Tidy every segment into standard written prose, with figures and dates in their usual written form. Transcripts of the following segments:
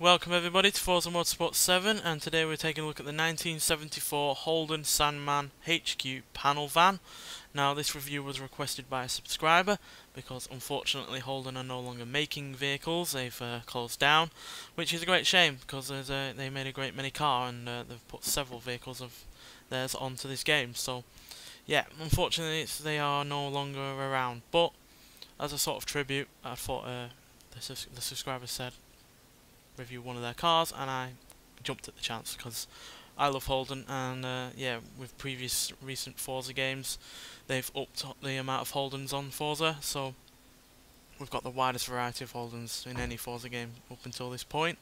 Welcome everybody to Forza Motorsport 7, and today we're taking a look at the 1974 Holden Sandman HQ panel van. Now this review was requested by a subscriber because unfortunately Holden are no longer making vehicles. They've closed down, which is a great shame because they made a great mini car and they've put several vehicles of theirs onto this game. So yeah, unfortunately they are no longer around, but as a sort of tribute I thought the subscriber said review one of their cars, and I jumped at the chance because I love Holden, and yeah, with previous recent Forza games they've upped the amount of Holdens on Forza, so we've got the widest variety of Holdens in any Forza game up until this point.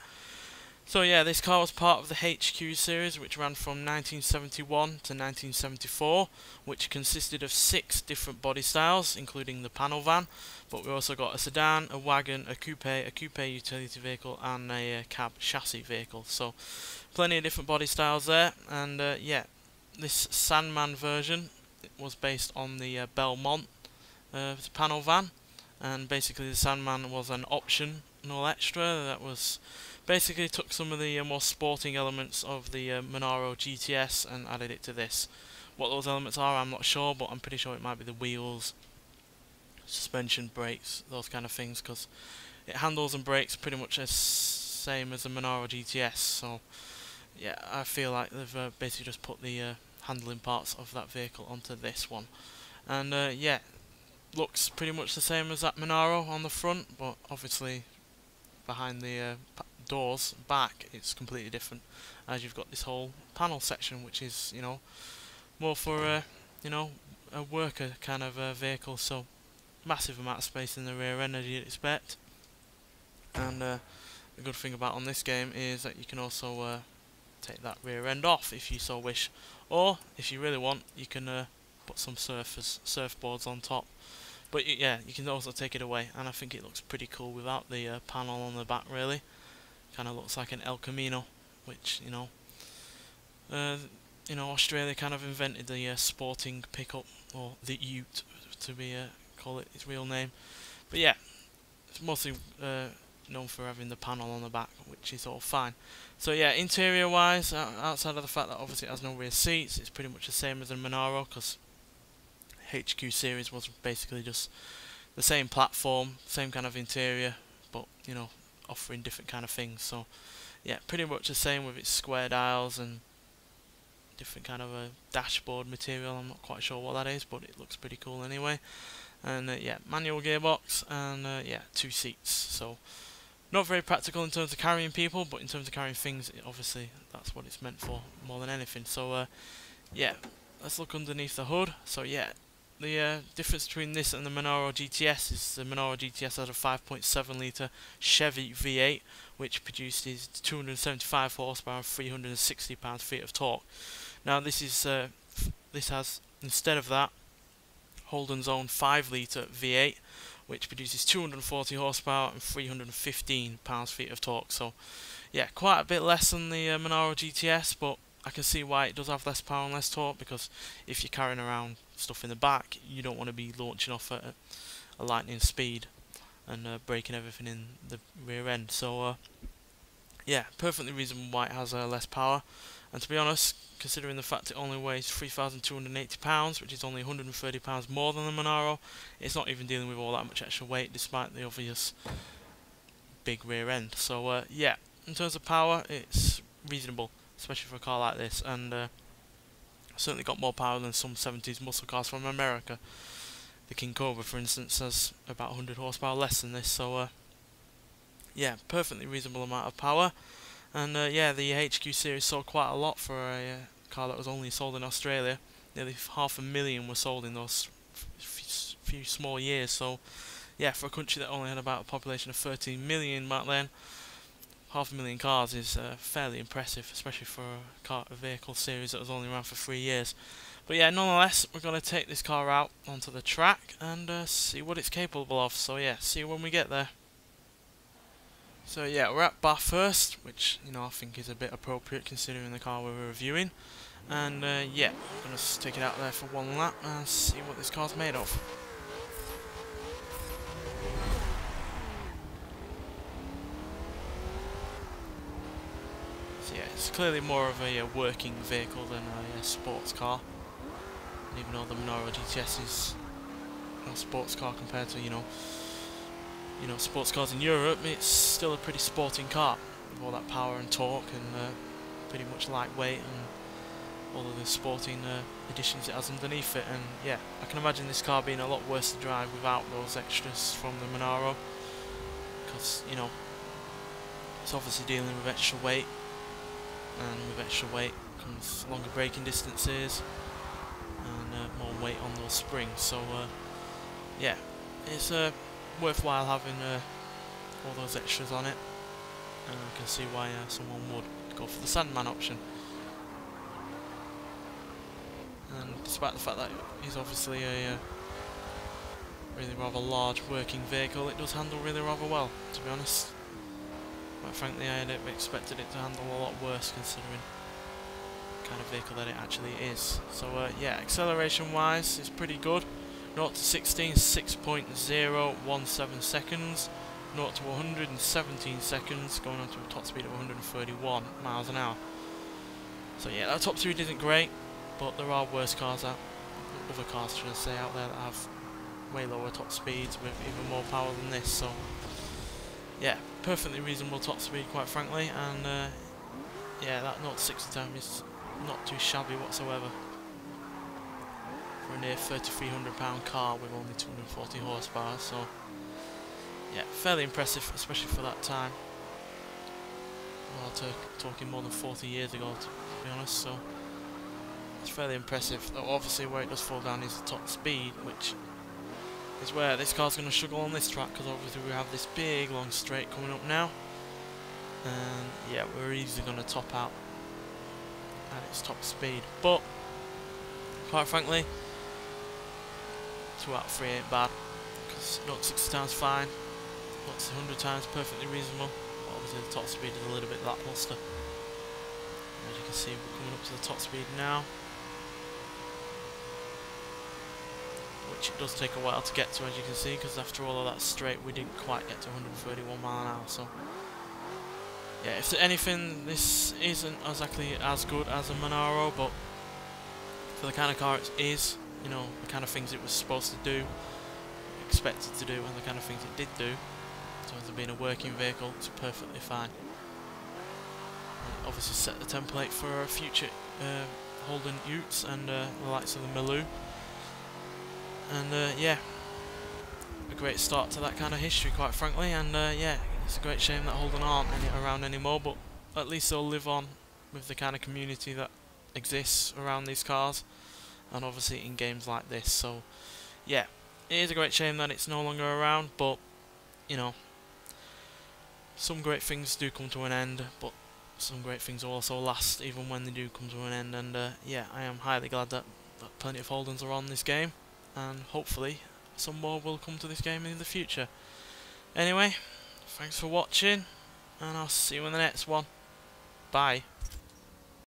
So yeah, this car was part of the HQ series, which ran from 1971 to 1974, which consisted of 6 different body styles, including the panel van, but we also got a sedan, a wagon, a coupe utility vehicle, and a cab chassis vehicle. So plenty of different body styles there, and yeah, this Sandman version was based on the Belmont panel van, and basically the Sandman was an optional extra that was basically took some of the more sporting elements of the Monaro GTS and added it to this. What those elements are, I'm not sure, but I'm pretty sure it might be the wheels, suspension, brakes, those kind of things, because it handles and brakes pretty much the same as the Monaro GTS. So yeah, I feel like they've basically just put the handling parts of that vehicle onto this one, and yeah, looks pretty much the same as that Monaro on the front, but obviously behind the doors back it's completely different, as you've got this whole panel section, which is, you know, more for you know, a worker kind of vehicle. So massive amount of space in the rear end, as you'd expect, and the good thing about on this game is that you can also take that rear end off if you so wish, or if you really want you can put some surfboards on top. But yeah, you can also take it away, and I think it looks pretty cool without the panel on the back. Really, kind of looks like an El Camino, which you know, Australia kind of invented the sporting pickup, or the Ute to be call it its real name. But yeah, it's mostly known for having the panel on the back, which is all fine. So yeah, interior wise, outside of the fact that obviously it has no rear seats, it's pretty much the same as a Monaro, because HQ series was basically just the same platform, same kind of interior, but you know, offering different kind of things. So yeah, pretty much the same with its square dials and different kind of a dashboard material. I'm not quite sure what that is, but it looks pretty cool anyway. And yeah, manual gearbox, and yeah, 2 seats. So not very practical in terms of carrying people, but in terms of carrying things, obviously that's what it's meant for more than anything. So yeah, let's look underneath the hood. So yeah, the difference between this and the Monaro GTS is the Monaro GTS has a 5.7 litre Chevy V8, which produces 275 horsepower and 360 pound-feet of torque. Now this has, instead of that, Holden's own 5 litre V8, which produces 240 horsepower and 315 pound-feet of torque. So yeah, quite a bit less than the Monaro GTS, but I can see why it does have less power and less torque, because if you're carrying around stuff in the back, you don't want to be launching off at a lightning speed and breaking everything in the rear end. So yeah, perfectly reasonable why it has less power. And to be honest, considering the fact it only weighs 3,280 pounds, which is only 130 pounds more than the Monaro, it's not even dealing with all that much extra weight, despite the obvious big rear end. So yeah, in terms of power, it's reasonable, especially for a car like this, and certainly got more power than some 70s muscle cars from America. The King Cobra, for instance, has about 100 horsepower less than this. So yeah, perfectly reasonable amount of power. And yeah, the HQ series sold quite a lot for a car that was only sold in Australia. Nearly 500,000 were sold in those few small years. So yeah, for a country that only had about a population of 13 million back then, 500,000 cars is fairly impressive, especially for a vehicle series that was only around for 3 years. But yeah, nonetheless, we're going to take this car out onto the track and see what it's capable of. So yeah, see you when we get there. So yeah, we're at Bathurst, which, you know, I think is a bit appropriate considering the car we're reviewing. And yeah, I'm going to take it out there for one lap and see what this car's made of. So yeah, it's clearly more of a working vehicle than a sports car. And even though the Monaro GTS is a sports car compared to sports cars in Europe, it's still a pretty sporting car with all that power and torque and pretty much lightweight and all of the sporting additions it has underneath it. And yeah, I can imagine this car being a lot worse to drive without those extras from the Monaro, because it's obviously dealing with extra weight, and with extra weight comes longer braking distances and more weight on those springs. So yeah, it's worthwhile having all those extras on it, and I can see why someone would go for the Sandman option. And despite the fact that it's obviously a really rather large working vehicle, it does handle really rather well, to be honest. Quite frankly, I had expected it to handle a lot worse considering the kind of vehicle that it actually is. So yeah, acceleration wise it's pretty good. 0 to 16, 6.017 seconds. 0 to 117 seconds, going on to a top speed of 131 miles an hour. So yeah, that top speed isn't great, but there are worse cars out, other cars should I say, out there that have way lower top speeds with even more power than this. So yeah, perfectly reasonable top speed, quite frankly, and yeah, that 0 to 60 time is not too shabby whatsoever for a near £3,300 car with only 240 horsepower. So yeah, fairly impressive, especially for that time. Well, talking more than 40 years ago, to be honest. So it's fairly impressive. Though obviously where it does fall down is the top speed, which is where this car's going to struggle on this track, because obviously we have this big long straight coming up now, and yeah, we're easily going to top out at its top speed. But quite frankly, 2 out of 3 ain't bad, because 0 to 60 times fine, 0 to 100 times perfectly reasonable. But obviously the top speed is a little bit lackluster. As you can see, we're coming up to the top speed now, which it does take a while to get to, as you can see, because after all of that straight we didn't quite get to 131 mile an hour. So yeah, if anything, this isn't exactly as good as a Monaro, but for the kind of car it is, you know, the kind of things it was supposed to do, expected to do, and the kind of things it did do, in terms of being a working vehicle, it's perfectly fine. And obviously set the template for future Holden Utes and the likes of the Maloo. And yeah, a great start to that kind of history, quite frankly. And yeah, it's a great shame that Holden aren't around anymore, but at least they'll live on with the kind of community that exists around these cars, and obviously in games like this. So yeah, it is a great shame that it's no longer around, but you know, some great things do come to an end, but some great things also last even when they do come to an end. And yeah, I am highly glad that plenty of Holdens are on this game, and hopefully some more will come to this game in the future. Anyway, thanks for watching, and I'll see you in the next one. Bye.